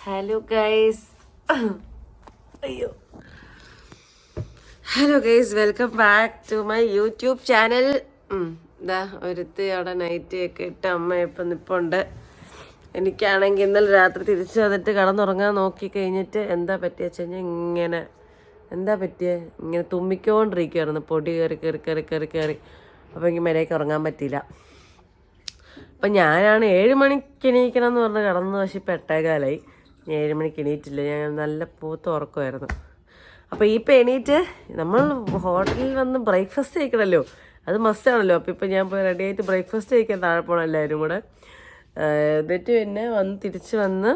Hello guys, അയ്യോ, hello guys, welcome back to my YouTube channel. ഇതാ ഒരുത്തി അവിടെ നൈറ്റ് ഒക്കെ ഇട്ട് അമ്മ ഇപ്പം നിപ്പുണ്ട്. എനിക്കാണെങ്കിൽ ഇന്നലെ രാത്രി തിരിച്ചു വന്നിട്ട് കടന്നുറങ്ങാൻ നോക്കി കഴിഞ്ഞിട്ട് എന്താ പറ്റിയ വെച്ച് കഴിഞ്ഞാൽ ഇങ്ങനെ തുമ്മിക്കൊണ്ടിരിക്കുവായിരുന്നു, പൊടി കയറി. അപ്പോൾ എനിക്ക് മര്യാദയ്ക്ക് ഉറങ്ങാൻ പറ്റിയില്ല. അപ്പം ഞാനാണ് 7 മണിക്ക് എണീക്കണം എന്ന് പറഞ്ഞ് കടന്നു, പക്ഷേ ഇപ്പം 8:15. ഞാൻ 7 മണിക്ക് എണീറ്റില്ല, ഞാൻ നല്ല പൂത്ത് ഉറക്കമായിരുന്നു. അപ്പോൾ ഇപ്പം എണീറ്റ് നമ്മൾ ഹോട്ടലിൽ വന്ന് ബ്രേക്ക്ഫാസ്റ്റ് കഴിക്കണമല്ലോ, അത് മസ്റ്റാണല്ലോ. അപ്പോൾ ഇപ്പം ഞാൻ പോയി റെഡി ആയിട്ട് ബ്രേക്ക്ഫാസ്റ്റ് കഴിക്കാൻ താഴെ പോകണം എല്ലാവരും കൂടെ. എന്നിട്ട് പിന്നെ തിരിച്ച് വന്ന്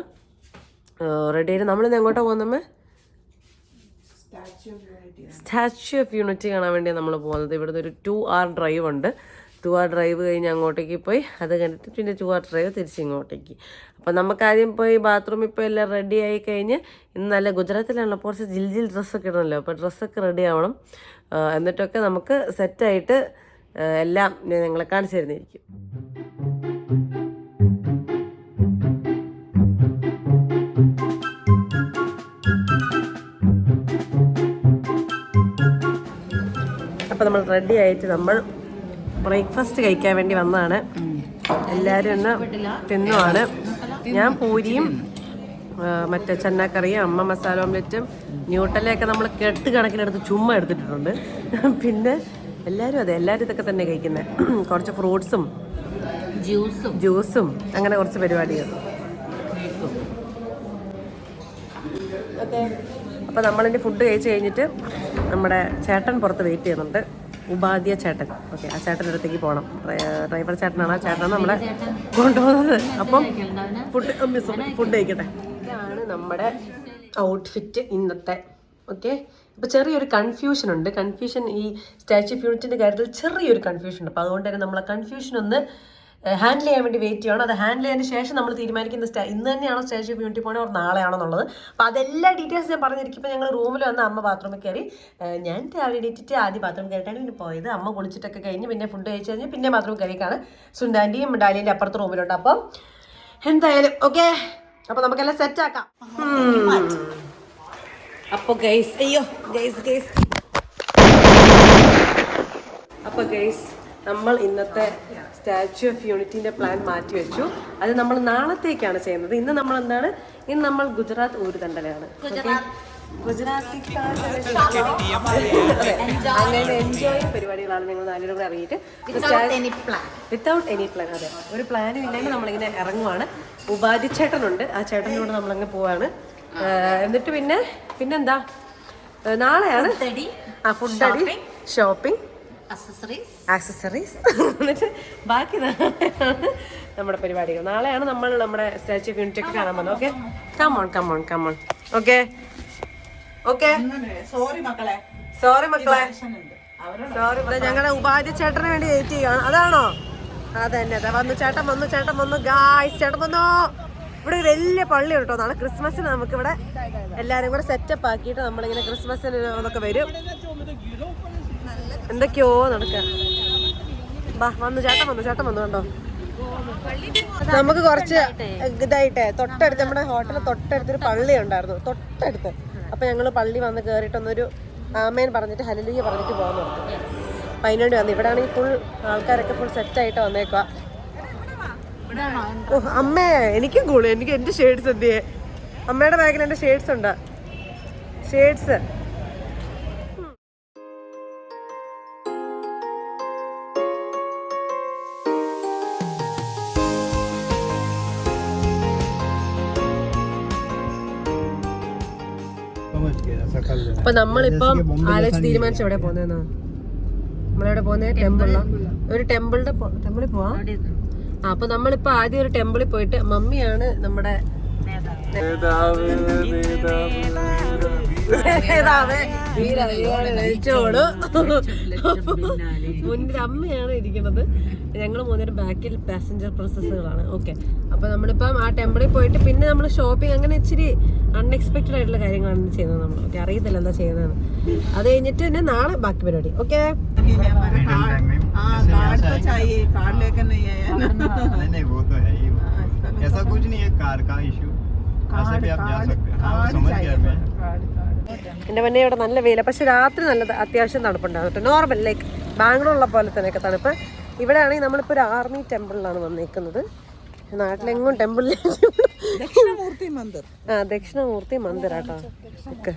റെഡി ആയിട്ട് നമ്മളിന്ന് എങ്ങോട്ടാണ് പോകുന്നത്? സ്റ്റാച്യു ഓഫ് യൂണിറ്റി കാണാൻ വേണ്ടിയാണ് നമ്മൾ പോകുന്നത്. ഇവിടുന്ന് ഒരു 2 hour ഡ്രൈവ് ഉണ്ട്. 2 hour ഡ്രൈവ് കഴിഞ്ഞ് അങ്ങോട്ടേക്ക് പോയി, അത് കഴിഞ്ഞിട്ട് പിന്നെ 2 hour ഡ്രൈവ് തിരിച്ച് ഇങ്ങോട്ടേക്ക്. അപ്പോൾ നമുക്ക് ആദ്യം പോയി ബാത്റൂമിൽ ഇപ്പോൾ എല്ലാം റെഡി ആയി കഴിഞ്ഞ്, ഇന്ന് നല്ല ഗുജറാത്തിലാണല്ലോ, കുറച്ച് ജിൽ ഡ്രസ്സൊക്കെ ഇടണമല്ലോ, അപ്പോൾ ഡ്രസ്സൊക്കെ റെഡി ആവണം. എന്നിട്ടൊക്കെ നമുക്ക് സെറ്റായിട്ട് എല്ലാം ഞാൻ നിങ്ങളെ കാണിച്ചു തരുന്നതായിരിക്കും. അപ്പോൾ നമ്മൾ റെഡി ആയിട്ട് നമ്മൾ ബ്രേക്ക്ഫാസ്റ്റ് കഴിക്കാൻ വേണ്ടി വന്നതാണ്. എല്ലാവരും ഒന്ന് തിന്നുവാണ്. ഞാൻ പൂരിയും മറ്റേ ചന്നാക്കറിയും അമ്മ മസാല ഓംലെറ്റും ന്യൂട്ടലയൊക്കെ നമ്മൾ കെട്ട് കണക്കിനെടുത്ത് ചുമ്മാ എടുത്തിട്ടുണ്ട്. പിന്നെ എല്ലാവരും ഇതൊക്കെ തന്നെ കഴിക്കുന്നത്. കുറച്ച് ഫ്രൂട്ട്സും ജ്യൂസും അങ്ങനെ കുറച്ച് പരിപാടികൾ. ഓക്കെ, അപ്പോൾ നമ്മളിൻ്റെ ഫുഡ് കഴിച്ച് കഴിഞ്ഞിട്ട് നമ്മുടെ ചേട്ടൻ പുറത്ത് വെയിറ്റ് ചെയ്യുന്നുണ്ട്, ഉപാധ്യ ചേട്ടൻ. ഓക്കെ, ആ ചേട്ടൻ്റെ അടുത്തേക്ക് പോകണം. ഡ്രൈവർ ചേട്ടനാണ്, ആ ചേട്ടനാണ് നമ്മളെ കൊണ്ടുപോകുന്നത്. അപ്പം ഫുഡ് കഴിക്കട്ടെ. ഇതാണ് നമ്മുടെ ഔട്ട്ഫിറ്റ് ഇന്നത്തെ. ഓക്കെ, അപ്പോൾ ചെറിയൊരു കൺഫ്യൂഷൻ ഉണ്ട്. ഈ സ്റ്റാച്യു ഓഫ് യൂണിറ്റിൻ്റെ കാര്യത്തിൽ ചെറിയൊരു കൺഫ്യൂഷൻ ഉണ്ട്. അപ്പോൾ അതുകൊണ്ട് തന്നെ നമ്മൾ ആ കൺഫ്യൂഷൻ ഒന്ന് ഹാൻഡിൽ ചെയ്യാൻ വേണ്ടി വെയിറ്റ് ചെയ്യണം. അത് ഹാൻഡിൽ ചെയ്തതിന് ശേഷം നമ്മൾ തീരുമാനിക്കുന്ന ഇന്ന് തന്നെയാണോ സ്റ്റാച്യു ഓഫ് യൂണിറ്റി പോകണോ, നാളെയാണോ എന്നുള്ളത്. അപ്പോൾ അതെല്ലാ ഡീറ്റെയിൽസ് ഞാൻ പറഞ്ഞിരിക്കും. ഇപ്പോൾ ഞങ്ങൾ റൂമിൽ വന്ന് അമ്മ ബാത്റൂമിൽ കയറി, ഞാൻ രാവിലെ എണീറ്റിട്ട് ആദ്യം ബാത്റൂമിൽ കയറിയിട്ടാണ് പിന്നെ പോയത്. അമ്മ കുളിച്ചിട്ടൊക്കെ കഴിഞ്ഞ് പിന്നെ ഫുഡ് കഴിച്ച് കഴിഞ്ഞ് പിന്നെ ബാത്റൂമിൽ കയറിയൊക്കെയാണ്. സുന്ദാൻ്റെയും ഡാലിൻ്റെ അപ്പുറത്ത് റൂമിലുണ്ട്. അപ്പം എന്തായാലും ഓക്കെ, അപ്പോൾ നമുക്കെല്ലാം സെറ്റാക്കാം. അപ്പോൾ ഗൈസ്, അപ്പോൾ ഗൈസ്, നമ്മൾ ഇന്നത്തെ സ്റ്റാച്യു ഓഫ് യൂണിറ്റിൻ്റെ പ്ലാൻ മാറ്റി വെച്ചു. അത് നമ്മൾ നാളത്തേക്കാണ് ചെയ്യുന്നത്. ഇന്ന് നമ്മൾ ഗുജറാത്ത് ഊരുതണ്ടലാണ്. അങ്ങനെ എൻജോയ് പരിപാടികളാണ് ഞങ്ങൾ 4 കൂടെ ഇറങ്ങിയിട്ട്, വിത്തൗട്ട് എനി പ്ലാൻ. അതെ, ഒരു പ്ലാനും ഇല്ലെങ്കിൽ നമ്മളിങ്ങനെ ഇറങ്ങുവാണ്. ഉപാധി ചേട്ടനുണ്ട്, ആ ചേട്ടനോട് നമ്മളങ്ങ് പോവാണ്. എന്നിട്ട് പിന്നെന്താ, നാളെയാണ് ഫുഡ് അടി, ഷോപ്പിംഗ്, ആക്സസറീസ് എന്നിട്ട് ബാക്കി നാളെയാണ് നമ്മുടെ പരിപാടികൾ. നാളെയാണ് നമ്മൾ നമ്മുടെ സ്റ്റാച്യു ഓഫ് യൂണിറ്റി ഒക്കെ കാണാൻ പോകുന്നത്. Okay, come on. ഓക്കെ, സോറി മക്കളെ. ഞങ്ങളുടെ ഉപാധി ചേട്ടന് വേണ്ടി വെയിറ്റ് ചെയ്യുകയാണ്. അതാണോ? അതന്നെ, അതെ. ചേട്ടൻ വന്നു ഗായ്സ്, ചേട്ടൻ വന്നു. ഇവിടെ ഒരു വലിയ പള്ളി കേട്ടോ. നാളെ ക്രിസ്മസിന് നമുക്കിവിടെ എല്ലാവരും കൂടെ സെറ്റപ്പ് ആക്കിയിട്ട് നമ്മളിങ്ങനെ ക്രിസ്മസിന് അതൊക്കെ വരും. എന്തൊക്കെയോ നടക്കുക. ചേട്ടൻ വന്നു കണ്ടോ. നമുക്ക് കുറച്ച് ഇതായിട്ടേ തൊട്ടടുത്ത് നമ്മുടെ ഹോട്ടലിൽ തൊട്ടടുത്തൊരു പള്ളി ഉണ്ടായിരുന്നു, തൊട്ടടുത്ത്. അപ്പം ഞങ്ങൾ പള്ളി വന്ന് കയറിയിട്ടൊന്നൊരു ആമേൻ പറഞ്ഞിട്ട് ഹല്ലേലൂയ പറഞ്ഞിട്ട് പോകുന്നു. അപ്പം അതിനുവേണ്ടി വന്നു. ഇവിടെ ആണെങ്കിൽ ഫുൾ ആൾക്കാരൊക്കെ ഫുൾ സെറ്റായിട്ട് വന്നേക്കുക. ഓ അമ്മേ, എനിക്കും കൂടെ എനിക്ക് എൻ്റെ ഷെയ്ഡ്സ് എന്തിയേ. അമ്മയുടെ ബാഗിൽ എൻ്റെ ഷെയ്ഡ്സ് ഉണ്ട്. അപ്പൊ നമ്മളിപ്പം ആലോചിച്ച് തീരുമാനിച്ചു എവിടെ പോകുന്നതെന്നാ. നമ്മളെവിടെ പോകുന്നത്? ഒരു ടെമ്പിളിൽ പോവാം. അപ്പൊ നമ്മളിപ്പോ ആദ്യം ഒരു ടെമ്പിളിൽ പോയിട്ട്, മമ്മിയാണ് നമ്മുടെ മുന്നിൽ അമ്മയാണ് ഇരിക്കുന്നത്. ഞങ്ങൾ 3 ബാക്കിൽ പാസഞ്ചർ പ്രോസസ്സുകളാണ്. ഓക്കെ, അപ്പൊ നമ്മളിപ്പം ആ ടെമ്പിളിൽ പോയിട്ട് പിന്നെ നമ്മൾ ഷോപ്പിംഗ്, അങ്ങനെ ഇച്ചിരി അൺഎക്സ്പെക്റ്റഡ് ആയിട്ടുള്ള കാര്യങ്ങളാണ് ചെയ്യുന്നത്. നമ്മൾ ഓക്കെ, അറിയത്തില്ല എന്താ ചെയ്യുന്നതെന്ന്. അത് കഴിഞ്ഞിട്ട് തന്നെ നാളെ ബാക്കി പരിപാടി. ഓക്കെ, ऐसा कुछ नहीं है कार का इशू, എൻ്റെ മുന്നേ ഇവിടെ നല്ല വെയില, പക്ഷെ രാത്രി നല്ല അത്യാവശ്യം തണുപ്പുണ്ടാകും കേട്ടോ. നോർമൽ ലൈക്ക് ബാംഗ്ലൂരിലെ പോലെ തന്നെയൊക്കെ തണുപ്പ്. ഇവിടെ ആണെങ്കിൽ നമ്മളിപ്പോൾ ഒരു ആർമി ടെമ്പിളിലാണ് വന്നേക്കുന്നത്. നാട്ടിലെങ്ങും ടെമ്പിളിൽ ദക്ഷിണമൂർത്തി മന്ദിർ ആട്ടോ. Okay,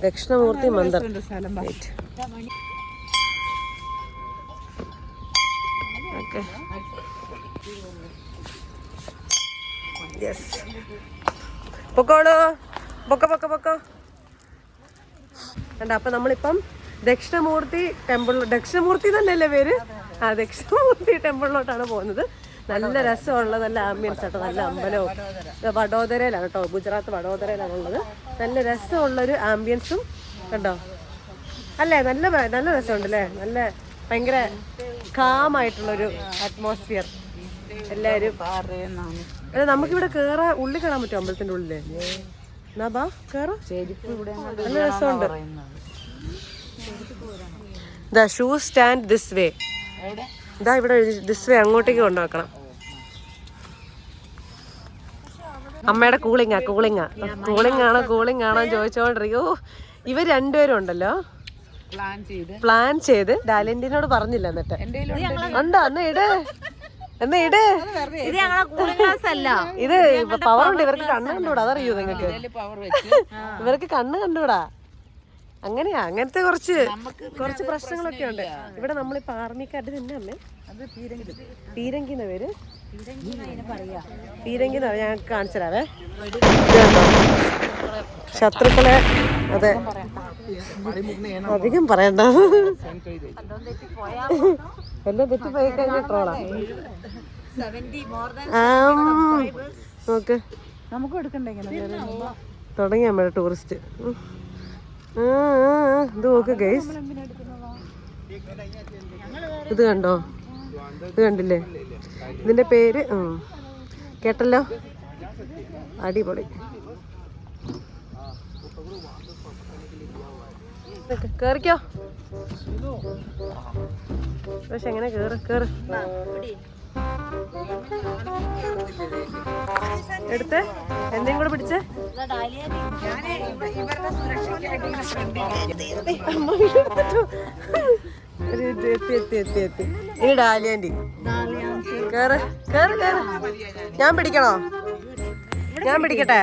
Dakshinamurthy Mandir. Okay, yes, പൊക്കോളൂ, പൊക്കോ. കണ്ടോ, അപ്പം നമ്മളിപ്പം ദക്ഷിണമൂർത്തി ടെമ്പിൾ, ദക്ഷിണമൂർത്തി തന്നെയല്ലേ പേര്? ആ, ദക്ഷിണമൂർത്തി ടെമ്പിളിലോട്ടാണ് പോകുന്നത്. നല്ല രസമുള്ള നല്ല ആംബിയൻസ് ആട്ടോ, നല്ല അമ്പലവും. വഡോദരയിലാണ് കേട്ടോ, ഗുജറാത്ത് വഡോദരയിലാണുള്ളത്. നല്ല രസമുള്ളൊരു ആംബിയൻസും കണ്ടോ അല്ലേ? നല്ല രസമുണ്ടല്ലേ? നല്ല ഭയങ്കര കാമായിട്ടുള്ളൊരു അറ്റ്മോസ്ഫിയർ. എല്ലാവരും അല്ല, നമുക്കിവിടെ ഉള്ളിൽ കയറാൻ പറ്റും അമ്പലത്തിൻ്റെ ഉള്ളില്. എന്നാ ബാ കേറാം, നല്ല രസമുണ്ട്. ദാ ഷൂ സ്റ്റാൻഡ് ദിസ് വേ. ഇതാ ഇവിടെ ദിസ് വേ, അങ്ങോട്ടേക്ക് കൊണ്ടുവെക്കണം. അമ്മയുടെ കൂളിംഗ് ആണോ ചോദിച്ചോണ്ടിരിക്കോ. ഇവർ രണ്ടുപേരും ഉണ്ടല്ലോ പ്ലാൻ ചെയ്ത് ഡാലിന്റിനോട് പറഞ്ഞില്ല. എന്നിട്ട് ഉണ്ടോ എന്നാ ഇട്. ഇത് പവർ ഉണ്ട് ഇവർക്ക്, കണ്ണ് കണ്ടുകൂടാ, അതറിയോ നിങ്ങൾക്ക്? ഇവർക്ക് കണ്ണ് കണ്ടുകൂടാ. അങ്ങനത്തെ കുറച്ച് പ്രശ്നങ്ങളൊക്കെ ഉണ്ട് ഇവിടെ. നമ്മളിപ്പോ ആർമിക്കാരുടെ തന്നെ അമ്മേ പീരങ്കിന്ന പേര്, പീരങ്കിന്ന ഞാൻ കാണിച്ചു തരാവേ. ശത്രുക്കളെ, അതെ, അധികം പറയണ്ട, എല്ലാം തെറ്റിപ്പോയി കഴിഞ്ഞ ട്രോളാ. നോക്ക്, നമുക്ക് എടുക്കണ്ടേ തുടങ്ങി നമ്മുടെ ടൂറിസ്റ്റ്. ഇത് നോക്ക് ഗൈസ്, ഇത് കണ്ടോ? ഇത് കണ്ടില്ലേ? ഇതിന്റെ പേര് കേട്ടല്ലോ, അടിപൊളി. കേറിക്കോ, പക്ഷെ എങ്ങനെ കേറ് എടുത്ത് എന്തെങ്കിലും കൂടെ പിടിച്ച്. എത്തി. ഇനി ഡാലിയാൻറ്റി കേറ്. ഞാൻ പിടിക്കണോ? ഞാൻ പിടിക്കട്ടെ?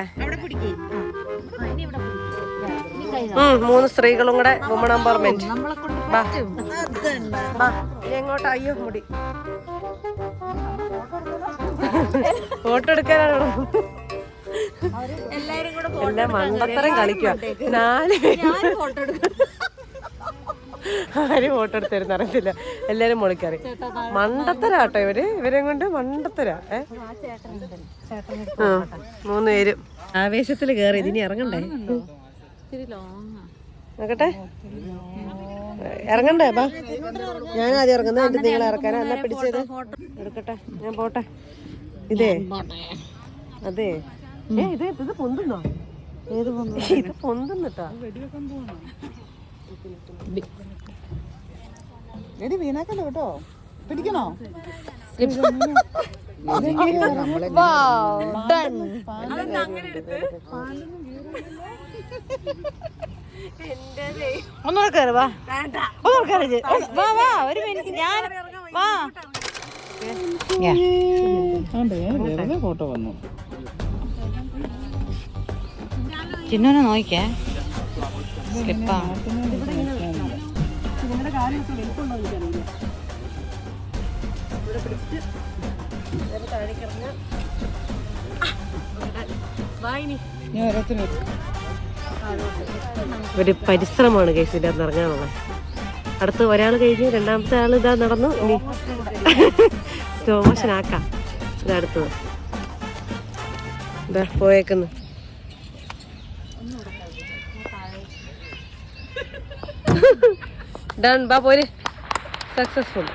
3 സ്ത്രീകളും കൂടെ വുമൺ എംപവർമെന്റ്. എങ്ങോട്ടാ? അയ്യോ മുടി. ഫോട്ടോ എടുക്കാനാണോ? എല്ലാം മണ്ടത്തരം കളിക്കുക. 4 ആരും ഫോട്ടോ എടുത്തിരുന്ന് അറിയത്തില്ല, എല്ലാരും മുളിക്കറി. മണ്ടത്തരാട്ടോ ഇവരെ കൊണ്ട് മണ്ടത്തരാ. 3 പേരും ആവേശത്തില് കേറി. ഇതിനി ഇറങ്ങണ്ടേ? നോക്കട്ടെ, ഇറങ്ങണ്ടേ? ബാ, ഞാൻ ആദ്യം ഇറങ്ങുന്നത്, എന്നിട്ട് നിങ്ങളെ ഇറക്കാനാ. എന്നാ പിടിച്ചത് എടുക്കട്ടെ, ഞാൻ പോട്ടെ. അതെ, ഇത് പൊന്തുന്നോ? ഇത് പൊന്തുന്നിട്ടാ. വീണാക്കല്ലോ കേട്ടോ, പിടിക്കണോ? ഒന്നുകൂടെ കയറി വാ, ഒരു മിനിറ്റ്. ഞാൻ ഫോട്ടോ വന്നു. ചിന്നൂനെ നോക്കിക്കേ, സ്ലിപ്പാ. ഒരു പരിശ്രമമാണ് കേസ് ഇതിൻ്റെ അകത്ത് ഇറങ്ങാനുള്ളത്. അടുത്ത് ഒരാൾ കഴിഞ്ഞ് രണ്ടാമത്തെ ആൾ ഇതാ നടന്നു. ഇനി സ്ലോ മോഷൻ ആക്കാം. ഇതടുത്തത് ഇതാ പോയേക്കുന്നു. ഡൺ, ബാ പോര്. സക്സസ്ഫുൾ.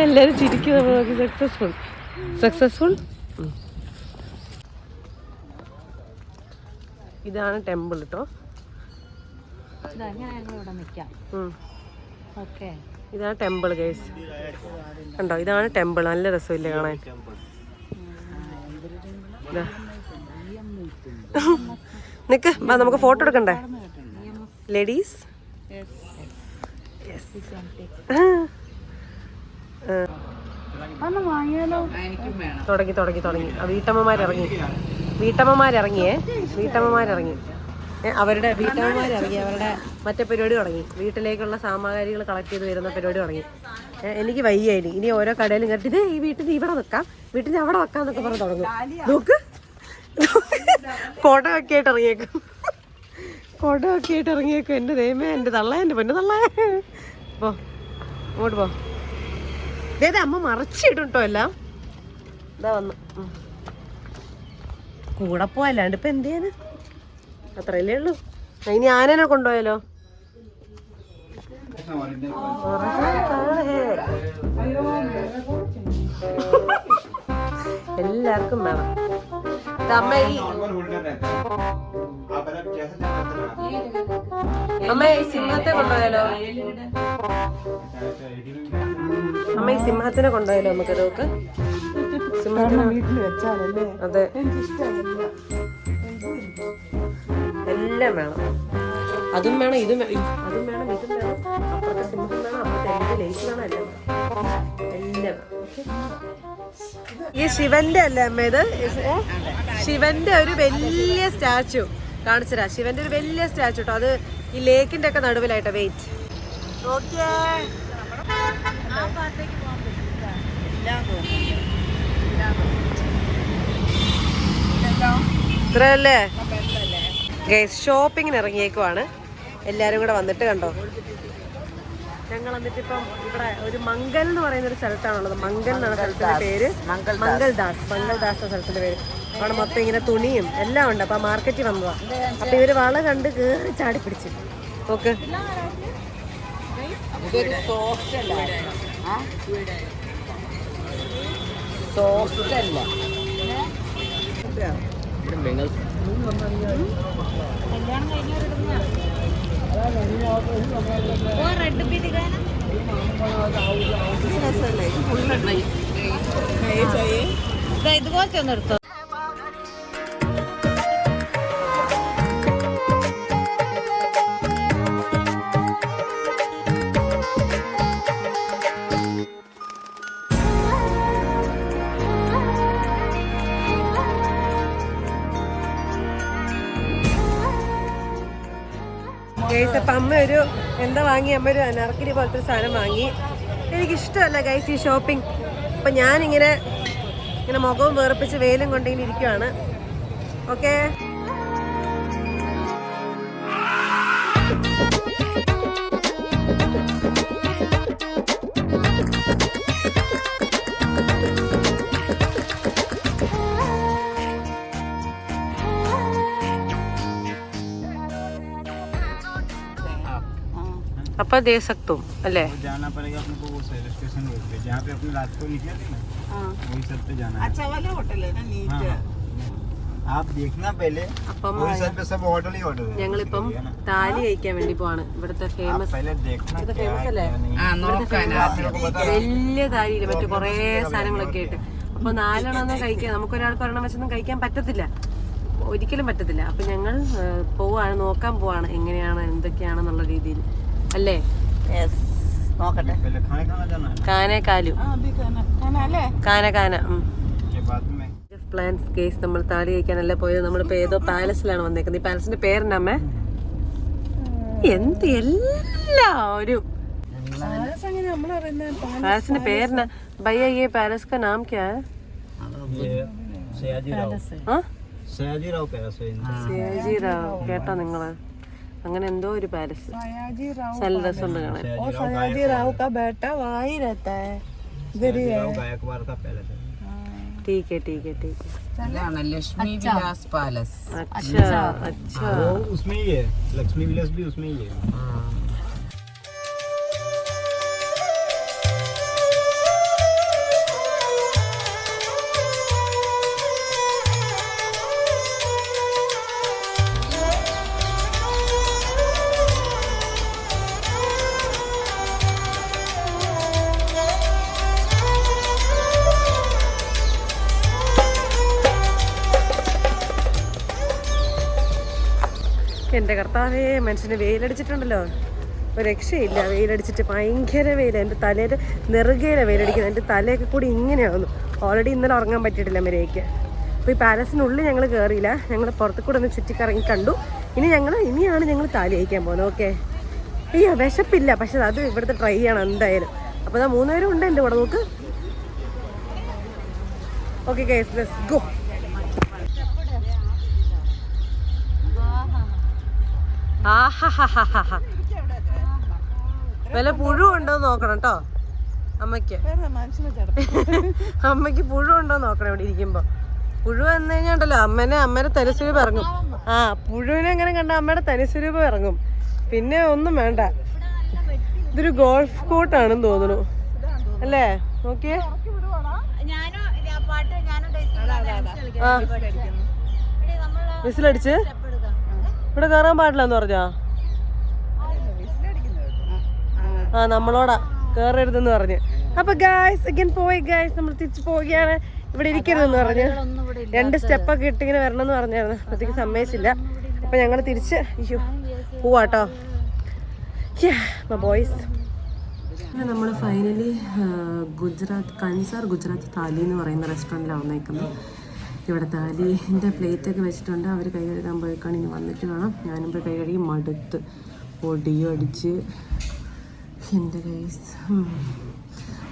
എല്ലാരും ചിരിക്കും നമ്മൾ നോക്കി. സക്സസ്ഫുൾ. ഇതാണ് ടെമ്പിൾ കേട്ടോ. ഇതാണ് ടെമ്പിൾ ഗൈസ്, കണ്ടോ? ഇതാണ് ടെമ്പിൾ. നല്ല രസമില്ലേ കാണാൻ? നിക്ക് നമുക്ക് ഫോട്ടോ എടുക്കണ്ടേ ലേഡീസ്? തുടങ്ങി വീട്ടമ്മമാരിറങ്ങി അവരുടെ മറ്റേ പരിപാടി തുടങ്ങി. വീട്ടിലേക്കുള്ള സാമഗ്രികൾ കളക്ട് ചെയ്ത് വരുന്ന പരിപാടി തുടങ്ങി. എനിക്ക് വയ്യായി. ഇനി ഓരോ കടയിലും കയറ്റി ഇത് ഈ വീട്ടിൽ ഇവിടെ വെക്കാം, വീട്ടിൽ അവിടെ വെക്കാന്നൊക്കെ പറഞ്ഞ് തുടങ്ങും. നോക്ക് കൊടയൊക്കെ ആയിട്ട് ഇറങ്ങിയേക്കും. എൻ്റെ ദൈവമേ, എൻ്റെ തള്ള, എൻ്റെ പൊന്നു തള്ള. പോ അങ്ങോട്ട് പോ. ഇതേത് അമ്മ മറച്ചിടും കേട്ടോ എല്ലാം. ഇതാ വന്നു കൂടെ പോയല്ലാണ്ട് ഇപ്പൊ എന്ത് ചെയ്യാന്? അത്രയല്ലേ ഉള്ളൂ. ഇനി ആനനെ കൊണ്ടുപോയാലോ? എല്ലാവർക്കും വേണം. അമ്മ ഈ സിംഹത്തെ കൊണ്ടുപോയാലോ? അമ്മ ഈ സിംഹത്തിനെ കൊണ്ടുപോയാലോ? നമുക്ക് നോക്ക് സിംഹത്തിനെ വീട്ടിൽ വെച്ചാലല്ലേ. അതെ, എല്ലാം വേണം. അതും വേണം, ഇതും വേണം, ഇതും വേണം. അപ്പുറത്തെ സിംഹം വേണം, അപ്പുറത്തെ എനിക്ക് ലേസ് വേണം, എല്ലാം വേണം. ഈ ശിവന്റെ അല്ലേ അമ്മ ഇത്? ശിവന്റെ ഒരു വലിയ സ്റ്റാച്ചു കാണിച്ചുതരാം. ശിവന്റെ ഒരു വലിയ സ്റ്റാച്ചു കേട്ടോ. അത് ഈ ലേക്കിന്റെ ഒക്കെ നടുവിലായിട്ടോ. വെയിറ്റ് നോക്കിയേ, ഇത്രയല്ലേ ഗൈസ്? ഷോപ്പിങ്ങിന് ഇറങ്ങിയേക്കുവാണ് എല്ലാരും കൂടെ വന്നിട്ട്. കണ്ടോ, ഞങ്ങൾ വന്നിട്ട് ഇപ്പം ഇവിടെ ഒരു മംഗൽ എന്ന് പറയുന്ന ഒരു സ്ഥലത്താണുള്ളത്. മംഗൽ എന്നാണ് സ്ഥലത്തിന്റെ പേര്. മംഗൾദാസ് സ്ഥലത്തിന്റെ പേര്. അവിടെ മൊത്തം ഇങ്ങനെ തുണിയും എല്ലാം ഉണ്ട്. അപ്പൊ മാർക്കറ്റിൽ വന്നതാ. അപ്പൊ ഇവര് വള കണ്ട് കേറി ചാടി പിടിച്ച് നോക്ക്. ഇതുപോലത്തെ ഒന്ന് എടുത്തോ. ഗൈസ്, അപ്പം അമ്മ ഒരു എന്താ വാങ്ങി? അമ്മ ഒരു അനാർക്കലി പോലത്തെ ഒരു സാധനം വാങ്ങി. എനിക്കിഷ്ടമല്ല ഗൈസ് ഈ ഷോപ്പിംഗ്. അപ്പം ഞാനിങ്ങനെ മുഖവും വേർപ്പിച്ച് വെയിലും കൊണ്ടിങ്ങനെ ഇരിക്കുവാണ്. ഓക്കെ, अपा दे सकते हो अले जाना पड़ेगा अपने को वो रेलवे स्टेशन पे जहाँ पे अपने रात को निकले थे ना। वही सब पे जाना है। अच्छा वाला होटल है ना नीचे। आप देखना पहले वही सब पे सब होटल ही होटल है। ഞങ്ങളിപ്പം താലി കഴിക്കാൻ വേണ്ടി പോവാണ്. ഇവിടുത്തെ ഫേമസ് ഫേമസ് അല്ലേ? വലിയ താലിയില്ല, മറ്റു കുറേ സാധനങ്ങളൊക്കെ ആയിട്ട്. അപ്പൊ 4 എണ്ണം കഴിക്കാൻ നമുക്കൊരാൾക്ക് ഒരെണ്ണം വെച്ചൊന്നും കഴിക്കാൻ പറ്റത്തില്ല, ഒരിക്കലും പറ്റത്തില്ല. അപ്പൊ ഞങ്ങൾ പോവാണ്, നോക്കാൻ പോവാണ് എങ്ങനെയാണ് എന്തൊക്കെയാണെന്നുള്ള രീതിയിൽ അല്ലേ. നോക്കട്ടെ. കാന പ്ലാൻസ് കേസ്. നമ്മൾ താലി കഴിക്കാനല്ല പോയത്. നമ്മളിപ്പോ ഏതോ പാലസിലാണ് വന്നേക്കുന്നത്. ഈ പാലസിന്റെ പേരെന്നാ അമ്മേ? എന്ത് എല്ലാവരും പാലസിന്റെ പേരെന്നാ? ഭയ്യ ഈ പാലസ് കാ നാം ക്യാ ഹൈ? സയാജി റാവ്. കേട്ടോ നിങ്ങള്? അങ്ങനെ എന്തോ ഒരു പാലസ്. നല്ല രസമുണ്ട് കാണാൻ. ठीक है लक्ष्मी विलास पैलेस। अच्छा वो उसमें ही है, लक्ष्मी विलास भी उसमें ही है। എൻ്റെ കർത്താവേ, മനുഷ്യന് വെയിലടിച്ചിട്ടുണ്ടല്ലോ, ഒരു രക്ഷയില്ല. വെയിലടിച്ചിട്ട് ഭയങ്കര വെയിൽ. എൻ്റെ തലയിൽ നെറുകയിലെ വെയിലടിക്കുന്നത്. എൻ്റെ തലയൊക്കെ കൂടി ഇങ്ങനെയാവുന്നു. ഓൾറെഡി ഇന്നലെ ഉറങ്ങാൻ പറ്റിയിട്ടില്ല മര്യാദയ്ക്ക്. അപ്പോൾ ഈ പാലസിനുള്ളിൽ ഞങ്ങൾ കയറിയില്ല, ഞങ്ങൾ പുറത്ത് കൂടെ ഒന്ന് ചുറ്റിക്കറങ്ങി കണ്ടു. ഇനിയാണ് ഞങ്ങൾ താലി അയക്കാൻ പോകുന്നത്. ഓക്കെ, അയ്യോ വിശപ്പില്ല, പക്ഷെ അത് ഇവിടുത്തെ ട്രൈ ചെയ്യണം എന്തായാലും. അപ്പോൾ അതാ 3 പേരും ഉണ്ട് എൻ്റെ കൂടെ. നോക്ക്. Okay guys, let's go. ആഹാ, വല്ല പുഴു ഉണ്ടോ നോക്കണം കേട്ടോ അമ്മയ്ക്ക്. അമ്മയ്ക്ക് പുഴു ഉണ്ടോ നോക്കണം ഇവിടെ ഇരിക്കുമ്പോ. പുഴു വന്നു കഴിഞ്ഞാണ്ടല്ലോ അമ്മേടെ തനിസ്വരൂപം ഇറങ്ങും. ആ, പുഴുവിനെ എങ്ങനെ കണ്ട അമ്മയുടെ തനിസ്വരൂപം ഇറങ്ങും. പിന്നെ ഒന്നും വേണ്ട. ഇതൊരു ഗോൾഫ് കോർട്ടാണെന്ന് തോന്നുന്നു അല്ലേ? നോക്കിയേ. വിസിലടിച്ച് ഇവിടെ കയറാൻ പാടില്ലെന്ന് പറഞ്ഞാ? ആ, നമ്മളോടാ കയറരുതെന്ന് പറഞ്ഞ്. അപ്പൊ ഗായ്സ് അഗൈൻ പോയി ഗായ്സ്, നമ്മൾ തിരിച്ചു പോവുകയാണ്. ഇവിടെ ഇരിക്കരുതെന്ന് പറഞ്ഞ് 2 സ്റ്റെപ്പൊക്കെ ഇട്ടിങ്ങനെ വരണമെന്ന് പറഞ്ഞായിരുന്നു. അപ്പോഴത്തേക്ക് സമ്മതിച്ചില്ല. അപ്പൊ ഞങ്ങൾ തിരിച്ച് പോവാട്ടോ. ബോയ്സ്, നമ്മൾ ഫൈനലി കൻസാർ ഗുജറാത്ത് താലി എന്ന് പറയുന്ന റെസ്റ്റോറൻറ്റിലാണ് വന്നേക്കുന്നത്. ഇവിടെ താലിൻ്റെ പ്ലേറ്റൊക്കെ വെച്ചിട്ടുണ്ട്. അവർ കൈ കഴുകാൻ പോയിക്കാണ്. ഇനി വന്നിട്ട് വേണം. ഞാനും പോയി കൈ കഴുകി മടുത്ത് പൊടിയും അടിച്ച്. എൻ്റെ ഗൈസ്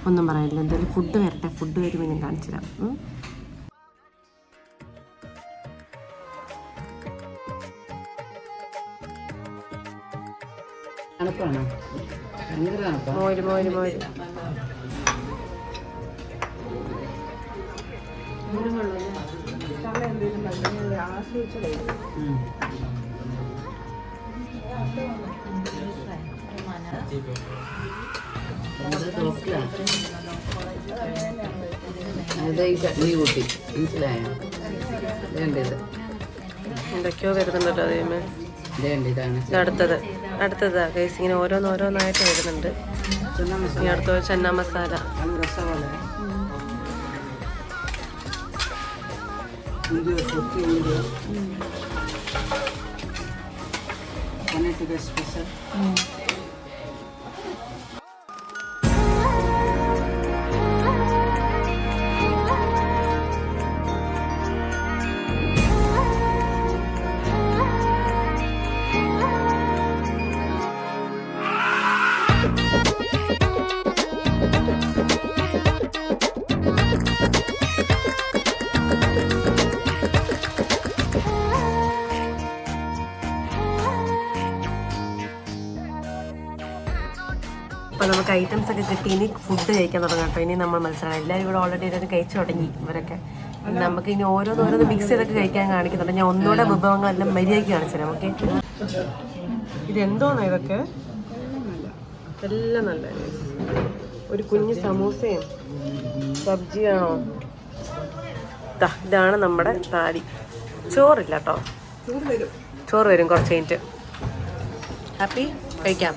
ഒന്നും പറയാനില്ല. എന്തായാലും ഫുഡ് വരട്ടെ. ഫുഡ് വരുമ്പോൾ ഞാൻ കാണിച്ചു തരാം. മോര് മോര് മോര് ചട്നി കൂട്ടി മനസ്സിലായോ? എന്തൊക്കെയോ വരുന്നുണ്ടല്ലോ അതേമേ. അടുത്തതാ ഗൈസ്. ഇങ്ങനെ ഓരോന്നായിട്ട് വരുന്നുണ്ട്. ഇനി അടുത്ത ചന്ന മസാല. അപ്പോൾ നമുക്ക് ഐറ്റംസ് ഒക്കെ കിട്ടി. ഇനി ഫുഡ് കഴിക്കാൻ തുടങ്ങാം കേട്ടോ. ഇനി നമ്മൾ മത്സരം എല്ലാവരും ഇവിടെ ഓൾറെഡി ഇതൊക്കെ കഴിച്ചു തുടങ്ങി. ഇവരൊക്കെ നമുക്ക് ഇനി ഓരോന്ന് മിക്സ് ചെയ്തൊക്കെ കഴിക്കാൻ കാണിക്കുന്നുണ്ട്. ഞാൻ ഒന്നുകൂടെ വിഭവങ്ങളെല്ലാം മര്യാദയ്ക്ക് കാണിച്ചു തരാം. ഓക്കെ, ഇതെന്തോന്നാ ഇതൊക്കെ? എല്ലാം നല്ല ഒരു കുഞ്ഞ് സമൂസയും സബ്ജിയാണോ? ഇതാണ് നമ്മുടെ താലി. ചോറില്ല കേട്ടോ, ചോറ് വരും കുറച്ച് കഴിഞ്ഞിട്ട്. ഹാപ്പി, കഴിക്കാം.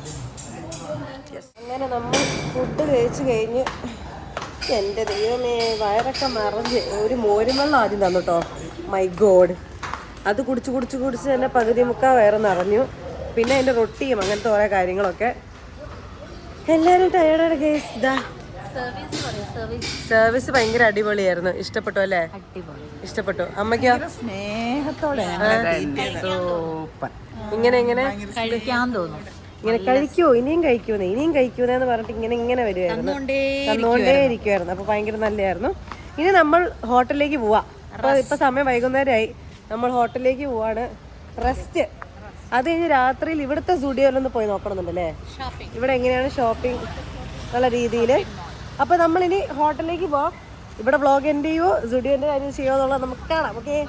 അങ്ങനെ നമ്മൾ ഫുഡ് കഴിച്ച് കഴിഞ്ഞ് എൻ്റെ ദൈവമേ വയറൊക്കെ നിറഞ്ഞ്. ഒരു മോരുവെള്ളം ആദ്യം തന്നു കേട്ടോ. മൈ ഗോഡ്, അത് കുടിച്ച് തന്നെ പകുതി മുക്കാൽ വയറ് നിറഞ്ഞു. പിന്നെ അതിൻ്റെ റൊട്ടിയും അങ്ങനത്തെ ഓരോ കാര്യങ്ങളൊക്കെ. എല്ലാവരും ടയേർഡാണ് ഗൈസ്. ഇതാ സർവീസ് ഭയങ്കര അടിപൊളിയായിരുന്നു. ഇഷ്ടപ്പെട്ടു അല്ലേ? ഇഷ്ടപ്പെട്ടു. അമ്മയ്ക്കോ? സ്നേഹത്തോടെ ഇങ്ങനെ കഴിക്കാൻ തോന്നുന്നു. ഇങ്ങനെ കഴിക്കുമോ, ഇനിയും കഴിക്കൂന്ന് പറഞ്ഞിട്ട് ഇങ്ങനെ വരുമായിരുന്നു, തന്നുകൊണ്ടേ ഇരിക്കുമായിരുന്നു. അപ്പൊ ഭയങ്കര നല്ലതായിരുന്നു. ഇനി നമ്മൾ ഹോട്ടലിലേക്ക് പോവാം. അപ്പൊ ഇപ്പൊ സമയം വൈകുന്നേരമായി. നമ്മൾ ഹോട്ടലിലേക്ക് പോവാണ്. റെസ്റ്റ്. അത് കഴിഞ്ഞ് രാത്രിയിൽ ഇവിടുത്തെ സ്റ്റുഡിയോയിലൊന്ന് പോയി നോക്കണമെന്നുണ്ടല്ലേ, ഇവിടെ എങ്ങനെയാണ് ഷോപ്പിംഗ് എന്നുള്ള രീതിയിൽ. അപ്പൊ നമ്മളിനി ഹോട്ടലിലേക്ക് പോവാം. ഇവിടെ വ്ളോഗ് എൻ്റെ ചെയ്യോ സ്റ്റുഡിയോന്റെ കാര്യം ചെയ്യോ എന്നുള്ളത് നമുക്ക് കാണാം. ഓക്കെ.